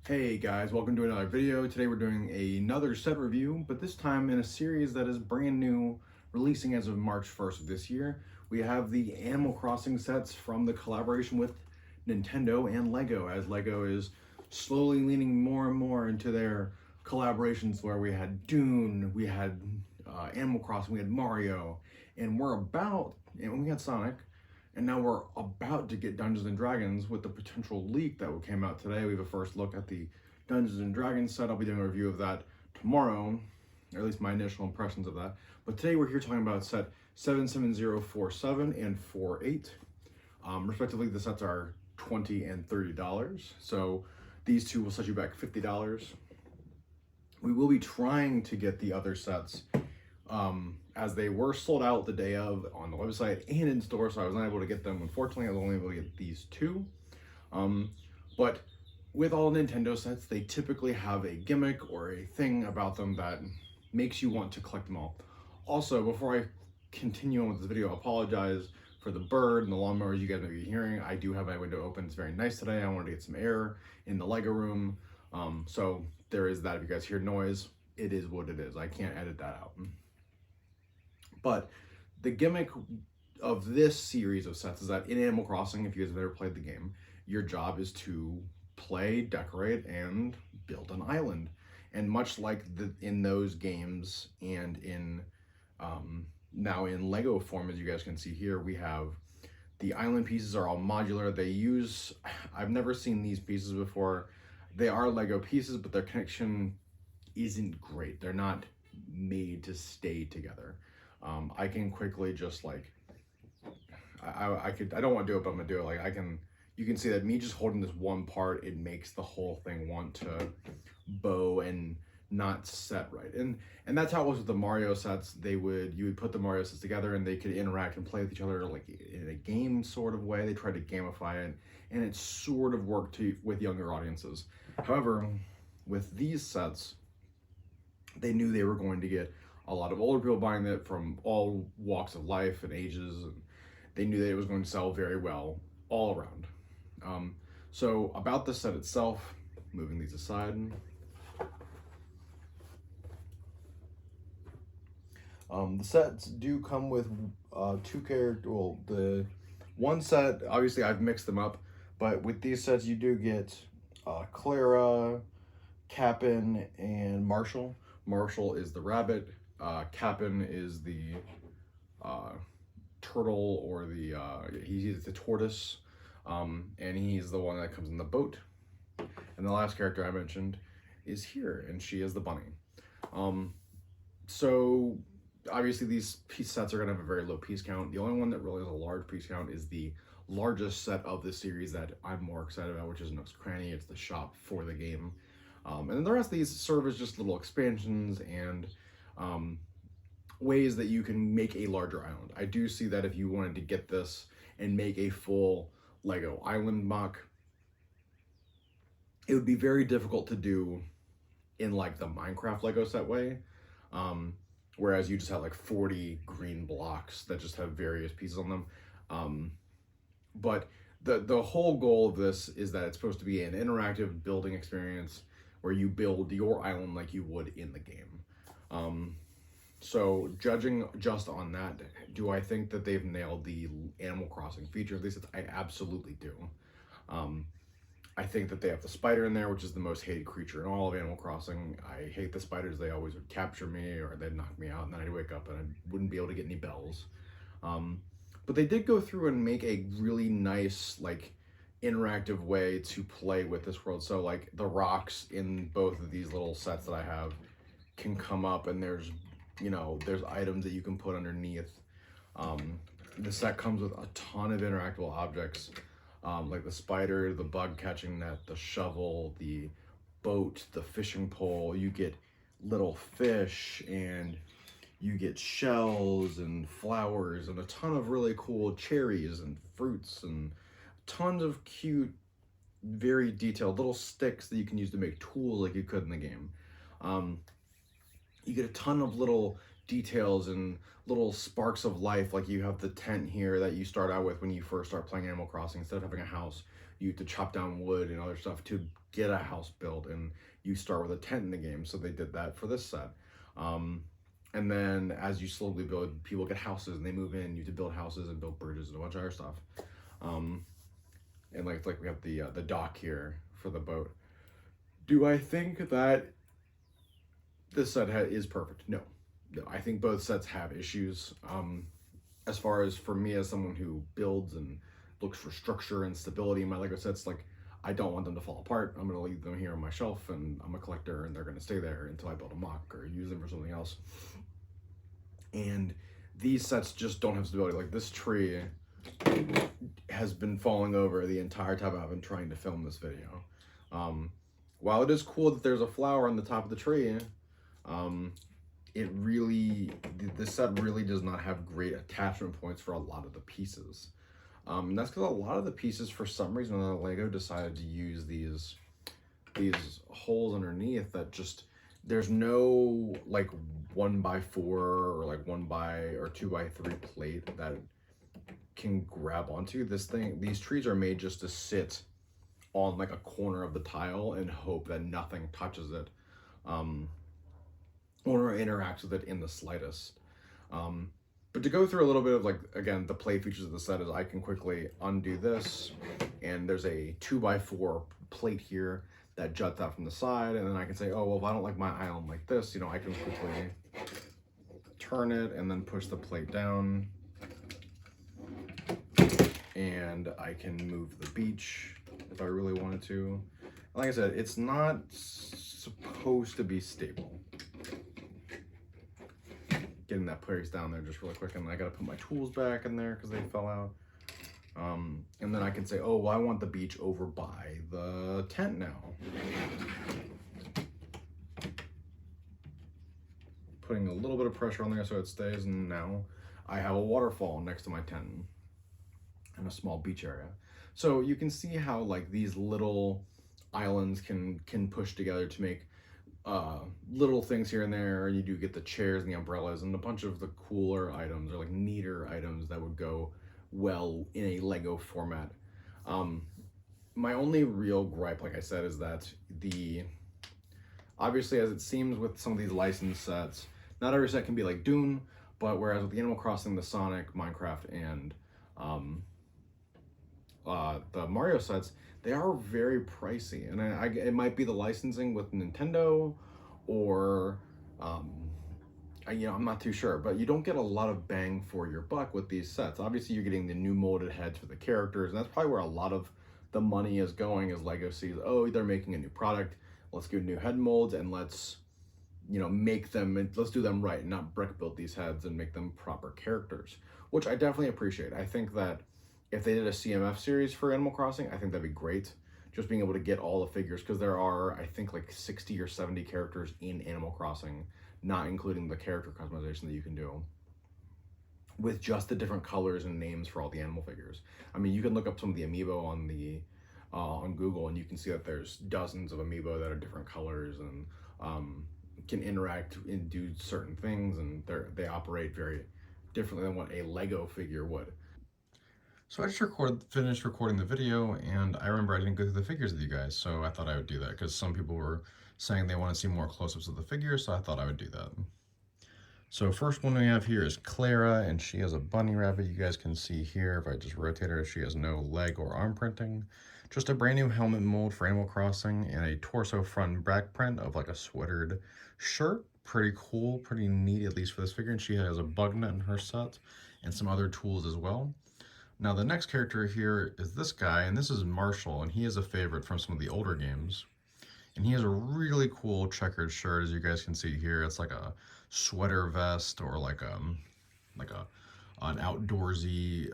Hey guys, welcome to another video. Today we're doing another set review, but this time in a series that is brand new, releasing as of March 1st of this year. We have the Animal Crossing sets from the collaboration with Nintendo and Lego, as Lego is slowly leaning more and more into their collaborations where we had Dune, we had Animal Crossing, we had Mario, and we had Sonic, and now we're about to get Dungeons and Dragons with the potential leak that came out today. We have a first look at the Dungeons and Dragons set. I'll be doing a review of that tomorrow, or at least my initial impressions of that. But today we're here talking about set 77047 and 48. Respectively, the sets are $20 and $30. So these two will set you back $50. We will be trying to get the other sets as they were sold out the day of on the website and in store, so I was not able to get them. Unfortunately, I was only able to get these two. But with all Nintendo sets, they typically have a gimmick or a thing about them that makes you want to collect them all. Also, before I continue on with this video, I apologize for the bird and the lawnmowers you guys may be hearing. I do have my window open. It's very nice today. I wanted to get some air in the Lego room. So there is that. If you guys hear noise, it is what it is. I can't edit that out. But the gimmick of this series of sets is that in Animal Crossing, if you guys have ever played the game, your job is to play, decorate, and build an island. And much like in those games and in now in Lego form, as you guys can see here, we have the island pieces are all modular. I've never seen these pieces before. They are Lego pieces, but their connection isn't great. They're not made to stay together. I can quickly just like, I don't want to do it, but I'm gonna do it. You can see that me just holding this one part, it makes the whole thing want to bow and not set right. And that's how it was with the Mario sets. You would put the Mario sets together and they could interact and play with each other like in a game sort of way. They tried to gamify it, and it sort of worked with younger audiences. However, with these sets, they knew they were going to get a lot of older people buying it from all walks of life and ages, and they knew that it was going to sell very well all around. So about the set itself, moving these aside, the sets do come with two characters. Well, the one set, obviously I've mixed them up, but with these sets you do get Clara, Cap'n, and Marshall. Marshall is the rabbit. Cap'n is the turtle, or he's the tortoise, and he's the one that comes in the boat. And the last character I mentioned is here, and she is the bunny. So obviously these piece sets are going to have a very low piece count. The only one that really has a large piece count is the largest set of the series that I'm more excited about, which is Nook's Cranny. It's the shop for the game. And then the rest of these serve as just little expansions and ways that you can make a larger island. I do see that if you wanted to get this and make a full Lego island mock, it would be very difficult to do in like the Minecraft Lego set way. Whereas you just have like 40 green blocks that just have various pieces on them. But the whole goal of this is that it's supposed to be an interactive building experience where you build your island like you would in the game. So judging just on that, do I think that they've nailed the Animal Crossing feature? At least I absolutely do. I think that they have the spider in there, which is the most hated creature in all of Animal Crossing. I hate the spiders. They always would capture me, or they'd knock me out, and then I'd wake up and I wouldn't be able to get any bells. But they did go through and make a really nice, like, interactive way to play with this world. So like the rocks in both of these little sets that I have can come up, and there's items that you can put underneath. The set comes with a ton of interactable objects, like the spider, the bug catching net, the shovel, the boat, the fishing pole. You get little fish, and you get shells and flowers and a ton of really cool cherries and fruits and tons of cute, very detailed little sticks that you can use to make tools like you could in the game. You get a ton of little details and little sparks of life, like you have the tent here that you start out with when you first start playing Animal Crossing. Instead of having a house, you have to chop down wood and other stuff to get a house built, and you start with a tent in the game. So they did that for this set. And then as you slowly build, people get houses and they move in. You have to build houses and build bridges and a bunch of other stuff. And like we have the dock here for the boat. Do I think that this set is perfect? No. No, I think both sets have issues. As far as for me, as someone who builds and looks for structure and stability in my Lego sets, like, I don't want them to fall apart. I'm gonna leave them here on my shelf, and I'm a collector, and they're gonna stay there until I build a mock or use them for something else. And these sets just don't have stability. Like, this tree has been falling over the entire time I've been trying to film this video. While it is cool that there's a flower on the top of the tree, the set really does not have great attachment points for a lot of the pieces. And that's because a lot of the pieces, for some reason, Lego decided to use these holes underneath that just, there's no like 1x4 or like 2x3 plate that can grab onto this thing. These trees are made just to sit on like a corner of the tile and hope that nothing touches it, or interacts with it in the slightest. But to go through a little bit of, like, again, the play features of the set is I can quickly undo this, and there's a 2x4 plate here that juts out from the side, and then I can say, oh, well, if I don't like my island like this, you know, I can quickly turn it and then push the plate down, and I can move the beach if I really wanted to. Like I said, it's not supposed to be stable. Getting that place down there just really quick, and I gotta put my tools back in there because they fell out. And then I can say, oh, well, I want the beach over by the tent now. Putting a little bit of pressure on there so it stays, and now I have a waterfall next to my tent and a small beach area. So you can see how, like, these little islands can push together to make little things here and there. You do get the chairs and the umbrellas and a bunch of the cooler items, or like neater items that would go well in a Lego format. My only real gripe, like I said, is that obviously, as it seems with some of these licensed sets, not every set can be like Dune, but whereas with the Animal Crossing, the Sonic, Minecraft, and the Mario sets, they are very pricey, and it might be the licensing with Nintendo, or I'm not too sure, but you don't get a lot of bang for your buck with these sets. Obviously, you're getting the new molded heads for the characters, and that's probably where a lot of the money is going, as Lego sees, oh, they're making a new product, let's get new head molds, and let's, make them, and let's do them right, and not brick build these heads and make them proper characters, which I definitely appreciate. I think that if they did a CMF series for Animal Crossing, I think that'd be great. Just being able to get all the figures, because there are, I think, like 60 or 70 characters in Animal Crossing, not including the character customization that you can do, with just the different colors and names for all the animal figures. I mean, you can look up some of the amiibo on Google, and you can see that there's dozens of amiibo that are different colors and can interact and do certain things, and they operate very differently than what a Lego figure would. So I just finished recording the video, and I remember I didn't go through the figures with you guys, so I thought I would do that because some people were saying they want to see more close-ups of the figures, so I thought I would do that. So first one we have here is Clara, and she has a bunny rabbit. You guys can see here, if I just rotate her, she has no leg or arm printing. Just a brand new helmet mold for Animal Crossing, and a torso front back print of like a sweatered shirt. Pretty cool, pretty neat, at least for this figure. And she has a bug net in her set, and some other tools as well. Now the next character here is this guy, and this is Marshall, and he is a favorite from some of the older games. And he has a really cool checkered shirt, as you guys can see here. It's like a sweater vest, or like an outdoorsy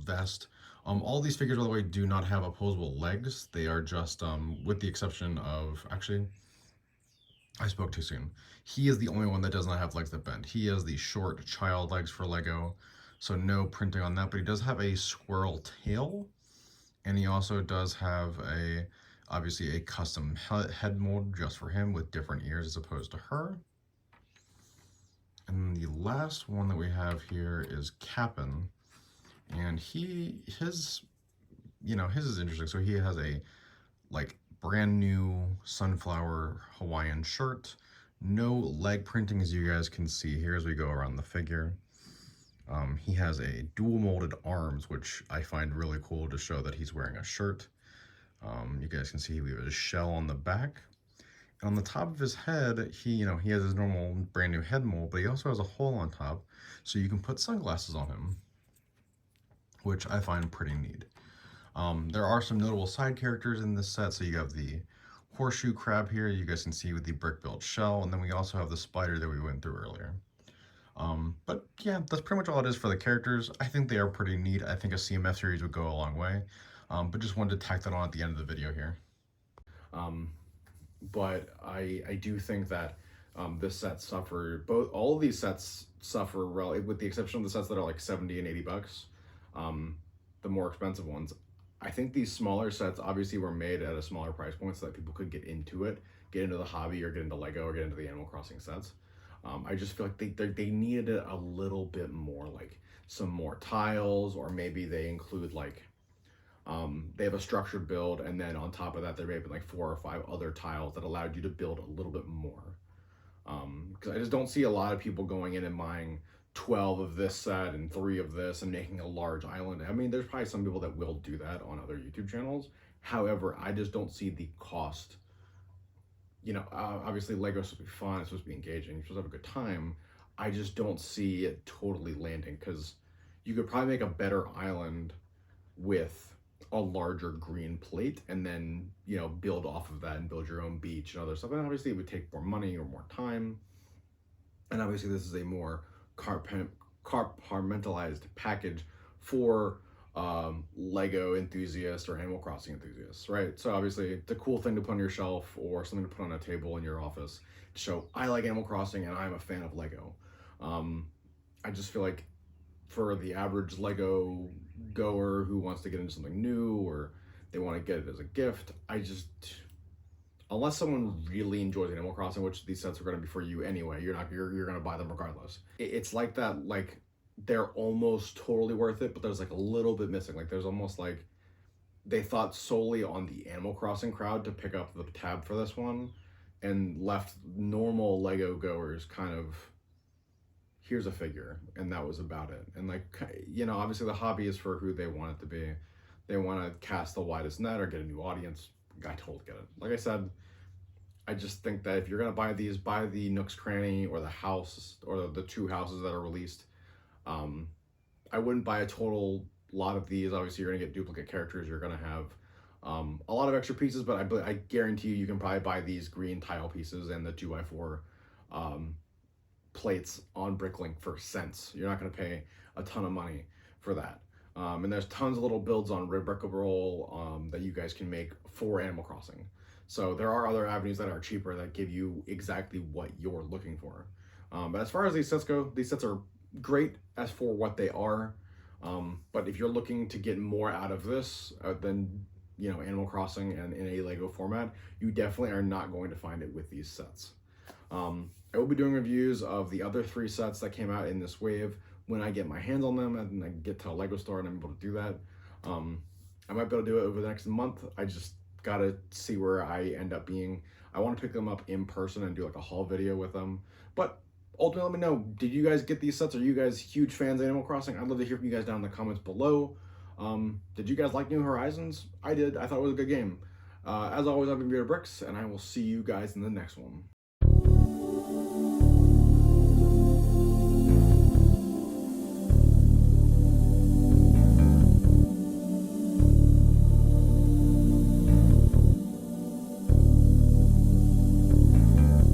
vest. All these figures, by the way, do not have opposable legs. They are just, with the exception of, actually, I spoke too soon. He is the only one that does not have legs that bend. He has the short child legs for Lego, so no printing on that, but he does have a squirrel tail, and he also does have obviously a custom head mold just for him with different ears as opposed to her. And the last one that we have here is Cap'n, and his his is interesting. So he has a like brand new sunflower Hawaiian shirt. No leg printing, as you guys can see here as we go around the figure. He has a dual molded arms, which I find really cool to show that he's wearing a shirt. You guys can see we have a shell on the back. And on the top of his head, he has his normal brand new head mold, but he also has a hole on top, so you can put sunglasses on him, which I find pretty neat. There are some notable side characters in this set. So you have the horseshoe crab here, you guys can see with the brick built shell, and then we also have the spider that we went through earlier. But yeah, that's pretty much all it is for the characters. I think they are pretty neat. I think a CMF series would go a long way. But just wanted to tack that on at the end of the video here. Um, but I do think that this set suffered, all of these sets suffer, with the exception of the sets that are like 70 and 80 bucks, the more expensive ones. I think these smaller sets obviously were made at a smaller price point so that people could get into it, get into the hobby, or get into Lego, or get into the Animal Crossing sets. I just feel like they needed it a little bit more, like some more tiles, or maybe they include like they have a structured build, and then on top of that there may have been like 4 or 5 other tiles that allowed you to build a little bit more. Because I just don't see a lot of people going in and buying 12 of this set and 3 of this and making a large island. I mean, there's probably some people that will do that on other YouTube channels. However, I just don't see the cost. Obviously Lego's supposed to be fun, it's supposed to be engaging, you're supposed to have a good time. I just don't see it totally landing, because you could probably make a better island with a larger green plate, and then build off of that and build your own beach and other stuff. And obviously it would take more money or more time, and obviously this is a more compartmentalized package for Lego enthusiasts or Animal Crossing enthusiasts, right? So obviously it's a cool thing to put on your shelf or something to put on a table in your office to show I like Animal Crossing and I'm a fan of Lego. I just feel like for the average Lego goer who wants to get into something new, or they want to get it as a gift, unless someone really enjoys Animal Crossing, which these sets are going to be for you anyway, you're going to buy them regardless. It's like that, like they're almost totally worth it, but there's like a little bit missing. Like there's almost like they thought solely on the Animal Crossing crowd to pick up the tab for this one, and left normal Lego goers kind of, here's a figure, and that was about it. And like, obviously the hobby is for who they want it to be. They want to cast the widest net or get a new audience. I totally get it. Like I said, I just think that if you're gonna buy these, buy the Nook's Cranny or the house, or the 2 houses that are released. I wouldn't buy a total lot of these. Obviously you're gonna get duplicate characters, you're gonna have a lot of extra pieces, but I guarantee you can probably buy these green tile pieces and the 2x4 plates on Bricklink for cents. You're not going to pay a ton of money for that. And there's tons of little builds on Brickable that you guys can make for Animal Crossing. So there are other avenues that are cheaper that give you exactly what you're looking for. But as far as these sets go, these sets are great as for what they are. But if you're looking to get more out of this than Animal Crossing and in a Lego format, you definitely are not going to find it with these sets. I will be doing reviews of the other 3 sets that came out in this wave when I get my hands on them and I get to a Lego store and I'm able to do that. I might be able to do it over the next month. I just gotta see where I end up being. I want to pick them up in person and do like a haul video with them. But ultimately, let me know, did you guys get these sets? Are you guys huge fans of Animal Crossing? I'd love to hear from you guys down in the comments below. Did you guys like New Horizons? I did. I thought it was a good game. As always, I've been BeardofBricks, and I will see you guys in the next one.